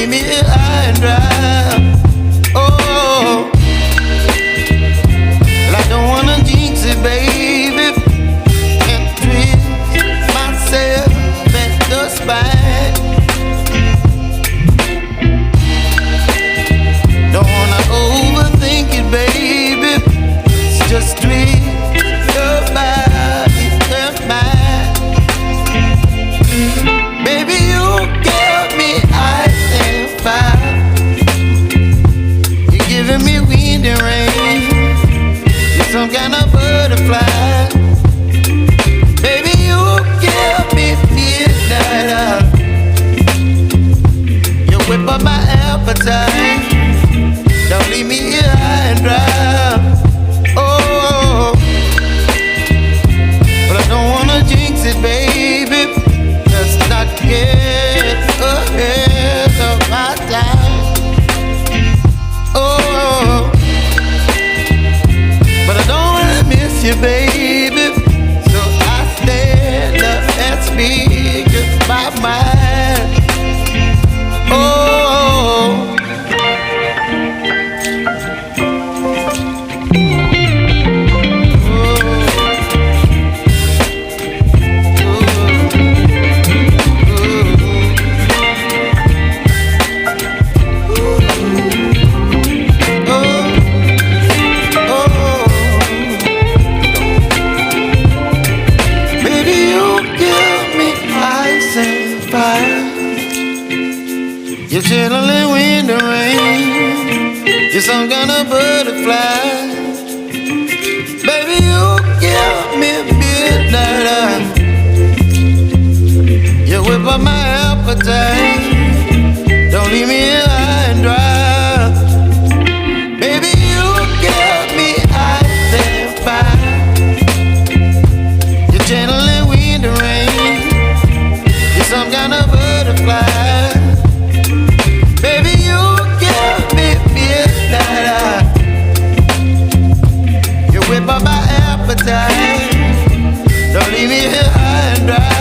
leave me here high and dry. Oh, well, I don't wanna jinx it, baby, and twist myself at the spine. Don't wanna overthink it, baby. It's just twist your body and mine. Baby, you give me ice and fire. You're giving me wind and rain. You're some kind of butterfly. Baby, you give me midnight. You whip up my appetite. Don't leave me here high and dry. Oh, but I don't wanna jinx it, baby. Let's not get ahead of my time. Oh, but I don't wanna miss you, baby. So I stand up and speak my mind. Oh. You're chilling wind and rain. You're some kind of butterfly. Baby, you give me midnight. You whip up my appetite. Don't leave me here high and dry. Baby, you give me ice and fire. You're chilling wind and rain. You're some kind of butterfly. Baby, you give me midnight. You whip up my appetite. Don't leave me here high and dry.